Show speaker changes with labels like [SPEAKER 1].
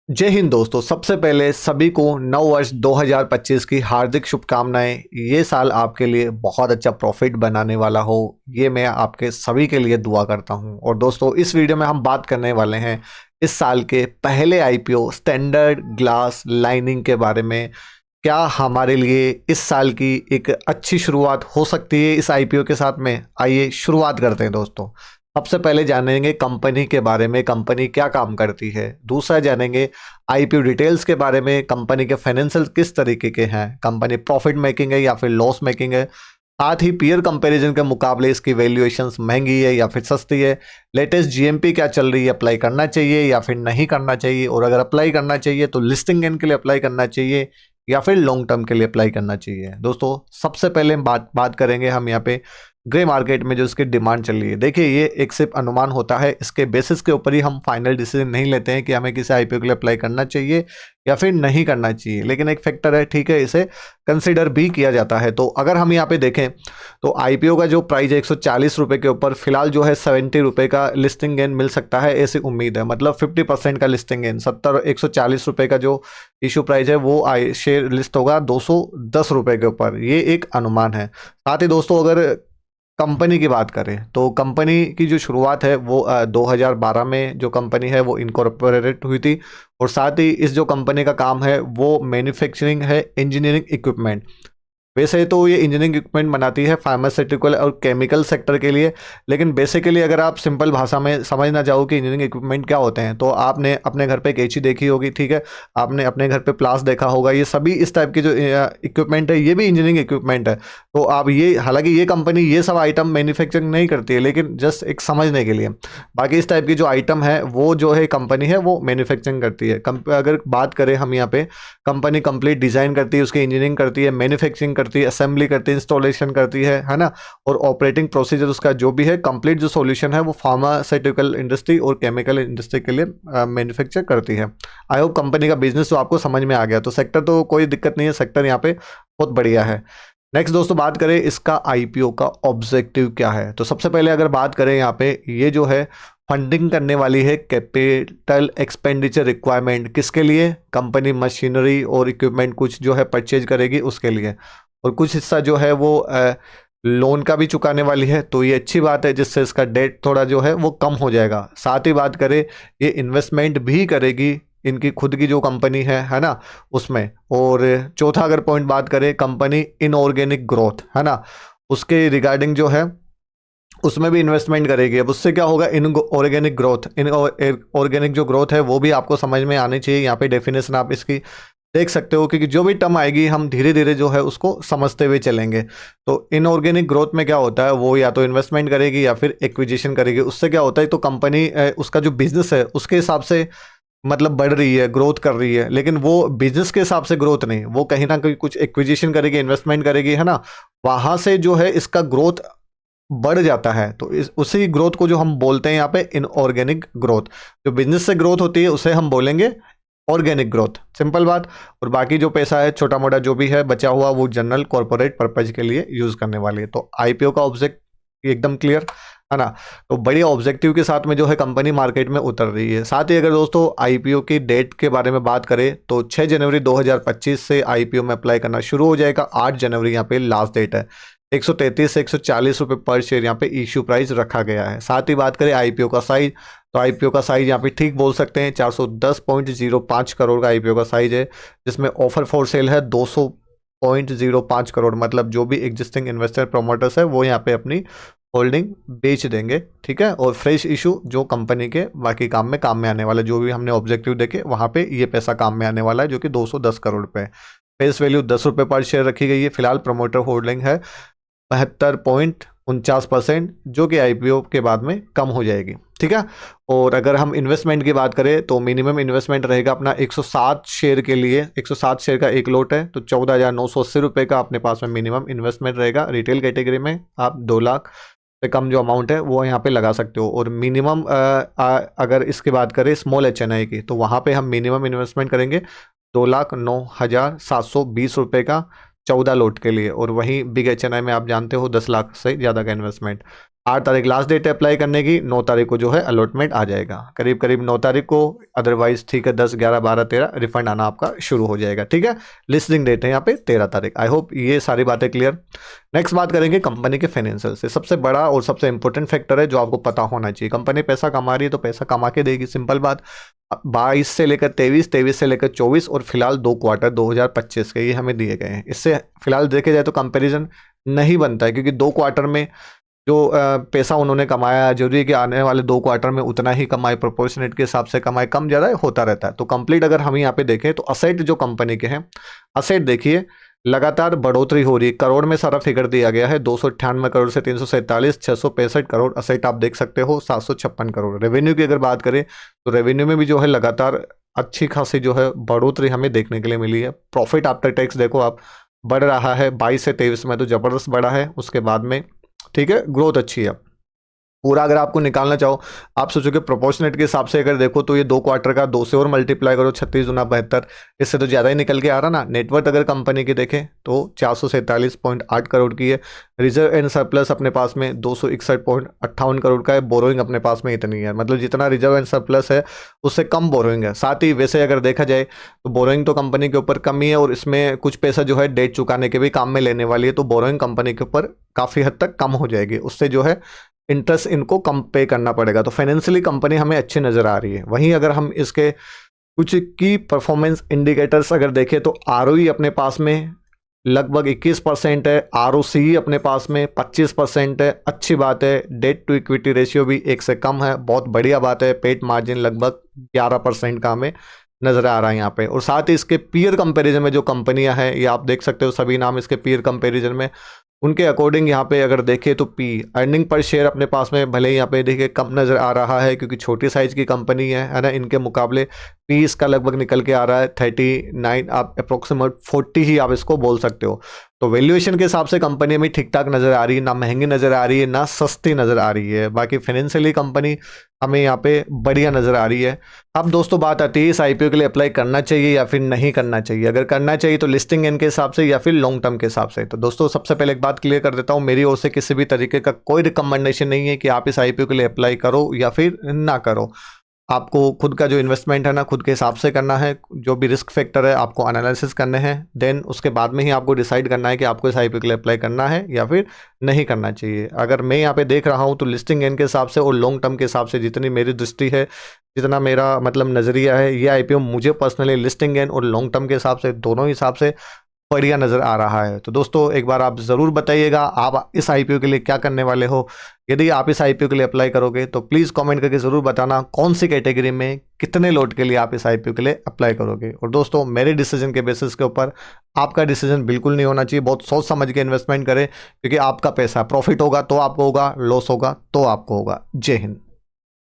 [SPEAKER 1] जय हिंद दोस्तों। सबसे पहले सभी को नव वर्ष 2025 की हार्दिक शुभकामनाएं। ये साल आपके लिए बहुत अच्छा प्रॉफिट बनाने वाला हो, ये मैं आपके सभी के लिए दुआ करता हूं। और दोस्तों, इस वीडियो में हम बात करने वाले हैं इस साल के पहले आईपीओ स्टैंडर्ड ग्लास लाइनिंग के बारे में। क्या हमारे लिए इस साल की एक अच्छी शुरुआत हो सकती है इस आईपीओ के साथ में? आइए शुरुआत करते हैं दोस्तों। सबसे पहले जानेंगे कंपनी के बारे में, कंपनी क्या काम करती है। दूसरा जानेंगे आईपीओ डिटेल्स के बारे में, कंपनी के फाइनेंशियल किस तरीके के हैं, कंपनी प्रॉफिट मेकिंग है या फिर लॉस मेकिंग है। साथ ही पीयर कंपैरिजन के मुकाबले इसकी वैल्यूएशंस महंगी है या फिर सस्ती है। लेटेस्ट जीएमपी क्या चल रही है, अप्लाई करना चाहिए या फिर नहीं करना चाहिए। और अगर अप्लाई करना चाहिए तो लिस्टिंग गेन के लिए अप्लाई करना चाहिए या फिर लॉन्ग टर्म के लिए अप्लाई करना चाहिए। दोस्तों, सबसे पहले बात करेंगे हम यहाँ पे ग्रे मार्केट में जो इसकी डिमांड चल रही है। देखिए, ये एक सिर्फ अनुमान होता है, इसके बेसिस के ऊपर ही हम फाइनल डिसीजन नहीं लेते हैं कि हमें किसी आईपीओ के लिए अप्लाई करना चाहिए या फिर नहीं करना चाहिए। लेकिन एक फैक्टर है, ठीक है, इसे कंसिडर भी किया जाता है। तो अगर हम यहाँ पे देखें तो आईपीओ का जो प्राइस है 140 रुपये के ऊपर, फिलहाल जो है 70 रुपये का लिस्टिंग गेन मिल सकता है, ऐसी उम्मीद है। मतलब 50% का लिस्टिंग गेन। 140 रुपये का जो इशू प्राइस है वो शेयर लिस्ट होगा 210 रुपये के ऊपर। ये एक अनुमान है। साथ ही दोस्तों, अगर कंपनी की बात करें तो कंपनी की जो शुरुआत है वो 2012 में जो कंपनी है वो इनकॉर्पोरेट हुई थी। और साथ ही इस जो कंपनी का काम है वो मैन्युफैक्चरिंग है, इंजीनियरिंग इक्विपमेंट। वैसे तो ये इंजीनियरिंग इक्विपमेंट बनाती है फार्मास्यूटिकल और केमिकल सेक्टर के लिए। लेकिन बेसिकली अगर आप सिंपल भाषा में समझना चाहो कि इंजीनियरिंग इक्विपमेंट क्या होते हैं, तो आपने अपने घर पे कैंची देखी होगी, ठीक है, आपने अपने घर पे प्लास देखा होगा। ये सभी इस टाइप की जो इक्विपमेंट है ये भी इंजीनियरिंग इक्विपमेंट है। तो आप ये, हालांकि ये कंपनी ये सब आइटम मैन्युफैक्चरिंग नहीं करती है, लेकिन जस्ट एक समझने के लिए। बाकी इस टाइप की जो आइटम है वो जो है कंपनी है वो मैन्युफैक्चरिंग करती है। अगर बात करें हम यहाँ पे, कंपनी कंप्लीट डिज़ाइन करती है, उसकी इंजीनियरिंग करती है, मैन्युफैक्चरिंग करती है, असेंबली करती है, इंस्टॉलेशन करती है ना। और ऑपरेटिंग प्रोसीजर उसका जो भी है, कंप्लीट जो सॉल्यूशन है वो फार्मास्यूटिकल इंडस्ट्री और केमिकल इंडस्ट्री के लिए मैन्युफैक्चर करती है। आई होप कंपनी का बिजनेस तो आपको समझ में आ गया। तो सेक्टर तो कोई दिक्कत नहीं है, सेक्टर यहाँ पे बहुत बढ़िया है। नेक्स्ट दोस्तों, बात करें इसका आईपीओ का ऑब्जेक्टिव क्या है। तो सबसे पहले अगर बात करें यहाँ पे, ये जो है फंडिंग करने वाली है कैपिटल एक्सपेंडिचर रिक्वायरमेंट। किसके लिए? कंपनी मशीनरी और इक्विपमेंट कुछ जो है परचेज करेगी उसके लिए। और कुछ हिस्सा जो है वो लोन का भी चुकाने वाली है। तो ये अच्छी बात है, जिससे इसका डेट थोड़ा जो है वो कम हो जाएगा। साथ ही बात करें, ये इन्वेस्टमेंट भी करेगी इनकी खुद की जो कंपनी है ना, उसमें। और चौथा अगर पॉइंट बात करें, कंपनी इनऑर्गेनिक ग्रोथ है ना, उसके रिगार्डिंग जो है उसमें भी इन्वेस्टमेंट करेगी। अब उससे क्या होगा, in organic growth, in organic जो ग्रोथ है वो भी आपको समझ में आनी चाहिए। यहाँ पे डेफिनेशन आप इसकी देख सकते हो, क्योंकि जो भी टर्म आएगी हम धीरे धीरे जो है उसको समझते हुए चलेंगे। तो इनऑर्गेनिक ग्रोथ में क्या होता है, वो या तो इन्वेस्टमेंट करेगी या फिर एक्विजिशन करेगी। उससे क्या होता है, तो कंपनी उसका जो बिजनेस है उसके हिसाब से मतलब बढ़ रही है, ग्रोथ कर रही है। लेकिन वो बिजनेस के हिसाब से ग्रोथ नहीं, वो कहीं ना कहीं कुछ एक्विजिशन करेगी, इन्वेस्टमेंट करेगी, है ना। वहाँ से जो है इसका ग्रोथ बढ़ जाता है। तो इस उसी ग्रोथ को जो हम बोलते हैं यहाँ पे इनऑर्गेनिक ग्रोथ। जो बिजनेस से ग्रोथ होती है उसे हम बोलेंगे ऑर्गेनिक ग्रोथ, सिंपल बात। और बाकी जो पैसा है छोटा मोटा जो भी है बचा हुआ, वो जनरल कॉर्पोरेट पर्पज के लिए यूज करने वाली है। तो आईपीओ का ऑब्जेक्ट एकदम क्लियर है ना। तो बड़ी ऑब्जेक्टिव के साथ में जो है कंपनी मार्केट में उतर रही है। साथ ही अगर दोस्तों आईपीओ की डेट के बारे में बात करें तो 6 जनवरी 2025 से आईपीओ में अप्लाई करना शुरू हो जाएगा। 8 जनवरी यहाँ पे लास्ट डेट है। 133 से 140 रुपये पर शेयर यहाँ पे इश्यू प्राइस रखा गया है। साथ ही बात करें आईपीओ का साइज, तो आईपीओ का साइज यहाँ पे ठीक बोल सकते हैं 410.05 करोड़ का आईपीओ का साइज है, जिसमें ऑफर फॉर सेल है 200.05 करोड़। मतलब जो भी एग्जिस्टिंग इन्वेस्टर प्रोमोटर्स है वो यहाँ पे अपनी होल्डिंग बेच देंगे, ठीक है। और फ्रेश इशू जो कंपनी के बाकी काम में आने वाला, जो भी हमने ऑब्जेक्टिव देखे वहाँ पे ये पैसा काम में आने वाला है, जो कि 210 करोड़ रुपये। फेस वैल्यू 10 रुपये पर शेयर रखी गई है। फिलहाल प्रमोटर होल्डिंग है 72.49%, जो कि आईपीओ के बाद में कम हो जाएगी, ठीक है। और अगर हम इन्वेस्टमेंट की बात करें तो मिनिमम इन्वेस्टमेंट रहेगा अपना 107 शेयर के लिए। 107 शेयर का एक लोट है, तो 14,980 रुपये का अपने पास में मिनिमम इन्वेस्टमेंट रहेगा। रिटेल कैटेगरी में आप 2 लाख से कम जो अमाउंट है वो यहाँ पे लगा सकते हो। और मिनिमम अगर इसकी बात करें स्मॉल एचएनआई की, तो वहाँ पे हम मिनिमम इन्वेस्टमेंट करेंगे 2,09,720 रुपये का 14 लोट के लिए। और वहीं बिग एचएनआई में आप जानते हो 10 लाख से ज़्यादा का इन्वेस्टमेंट। 8 तारीख लास्ट डेट है अप्लाई करने की, 9 तारीख को जो है अलॉटमेंट आ जाएगा, करीब करीब 9 तारीख को। अदरवाइज ठीक है 10, 11, 12, 13 रिफंड आना आपका शुरू हो जाएगा। ठीक है, लिस्टिंग डेट है यहाँ पे 13 तारीख। आई होप ये सारी बातें क्लियर। नेक्स्ट बात करेंगे कंपनी के फाइनेंशियल से। सबसे बड़ा और सबसे इंपॉर्टेंट फैक्टर है जो आपको पता होना चाहिए। कंपनी पैसा कमा रही है तो पैसा कमा के देगी, सिंपल बात। 22 से लेकर 23, 23 से लेकर 24 और फिलहाल 2 क्वार्टर 2025 के ये हमें दिए गए हैं। इससे फिलहाल देखे जाए तो कंपैरिजन नहीं बनता है, क्योंकि 2 क्वार्टर में जो पैसा उन्होंने कमाया, जरूरी है कि आने वाले 2 क्वार्टर में उतना ही कमाए, प्रोपोर्शनेट के हिसाब से कमाए, कम ज़्यादा होता रहता है। तो कंप्लीट अगर हम यहाँ पे देखें तो असेट जो कंपनी के हैं, असेट देखिए लगातार बढ़ोतरी हो रही है। करोड़ में सारा फिगर दिया गया है, 298 करोड़ से 347, 665 करोड़ असेट आप देख सकते हो, 756 करोड़। रेवेन्यू की अगर बात करें तो रेवेन्यू में भी जो है लगातार अच्छी खासी जो है बढ़ोतरी हमें देखने के लिए मिली है। प्रॉफिट आफ्टर टैक्स देखो आप बढ़ रहा है, 22 से 23 में तो ज़बरदस्त बढ़ा है, उसके बाद में ठीक है ग्रोथ अच्छी है। पूरा अगर आपको निकालना चाहो, आप सोचो कि प्रोपोर्शनेट के हिसाब से अगर देखो तो ये 2 क्वार्टर का 2 से और मल्टीप्लाई करो, 36 गुना 72, इससे तो ज़्यादा ही निकल के आ रहा ना। नेटवर्थ अगर कंपनी की देखें तो 447.8 करोड़ की है। रिजर्व एंड सरप्लस अपने पास में 261.58 करोड़ का है। बोरोइंग अपने पास में इतनी है, मतलब जितना रिजर्व एंड सरप्लस है उससे कम बोरोइंग है। साथ ही वैसे अगर देखा जाए तो बोरोइंग तो कंपनी के ऊपर कम ही है, और इसमें कुछ पैसा जो है डेट चुकाने के भी काम में लेने वाली है, तो बोरोइंग कंपनी के ऊपर काफ़ी हद तक कम हो जाएगी। उससे जो है इंटरेस्ट इनको कम पे करना पड़ेगा। तो फाइनेंशियली कंपनी हमें अच्छी नज़र आ रही है। वहीं अगर हम इसके कुछ की परफॉर्मेंस इंडिकेटर्स अगर देखें तो आरओई अपने पास में लगभग 21% है, आरओसी अपने पास में 25% है, अच्छी बात है। डेट टू इक्विटी रेशियो भी 1 से कम है, बहुत बढ़िया बात है। पेट मार्जिन लगभग 11% का हमें नज़र आ रहा है यहाँ पे। और साथ ही इसके पीयर कंपैरिजन में जो कंपनियां हैं, ये आप देख सकते हो सभी नाम इसके पीयर कंपैरिजन में, उनके अकॉर्डिंग यहाँ पे अगर देखें तो पी अर्निंग पर शेयर अपने पास में भले ही यहाँ पे देखिए कम नज़र आ रहा है, क्योंकि छोटी साइज़ की कंपनी है ना। इनके मुकाबले पी इसका लगभग निकल के आ रहा है 39, आप अप्रोक्सीमेट 40 ही आप इसको बोल सकते हो। तो वैल्यूएशन के हिसाब से कंपनी हमें ठीक ठाक नज़र आ रही है, ना महंगी नज़र आ रही है ना सस्ती नज़र आ रही है। बाकी फाइनेंशियली कंपनी हमें यहाँ पे बढ़िया नज़र आ रही है। अब दोस्तों बात आती है इस आईपीओ के लिए अप्लाई करना चाहिए या फिर नहीं करना चाहिए। अगर करना चाहिए तो लिस्टिंग एंड के हिसाब से या फिर लॉन्ग टर्म के हिसाब से। तो दोस्तों सबसे पहले एक बात क्लियर कर देता हूँ, मेरी ओर से किसी भी तरीके का कोई रिकमेंडेशन नहीं है कि आप इस आईपीओ के लिए अप्लाई करो या फिर ना करो। आपको खुद का जो इन्वेस्टमेंट है ना खुद के हिसाब से करना है। जो भी रिस्क फैक्टर है आपको एनालिसिस करने हैं, देन उसके बाद में ही आपको डिसाइड करना है कि आपको इस आईपीओ के लिए अप्लाई करना है या फिर नहीं करना चाहिए। अगर मैं यहाँ पे देख रहा हूँ तो लिस्टिंग एंड के हिसाब से और लॉन्ग टर्म के हिसाब से जितनी मेरी दृष्टि है, जितना मेरा मतलब नज़रिया है, ये आईपीओ मुझे पर्सनली लिस्टिंग एंड और लॉन्ग टर्म के हिसाब से दोनों हिसाब से बढ़िया नज़र आ रहा है। तो दोस्तों एक बार आप ज़रूर बताइएगा आप इस आईपीओ के लिए क्या करने वाले हो। यदि आप इस आईपीओ के लिए अप्लाई करोगे तो प्लीज़ कमेंट करके ज़रूर बताना कौन सी कैटेगरी में कितने लोट के लिए आप इस आईपीओ के लिए अप्लाई करोगे। और दोस्तों मेरे डिसीजन के बेसिस के ऊपर आपका डिसीजन बिल्कुल नहीं होना चाहिए। बहुत सोच समझ के इन्वेस्टमेंट करें, क्योंकि आपका पैसा प्रॉफिट होगा तो आपको होगा, लॉस होगा तो आपको होगा। जय हिंद।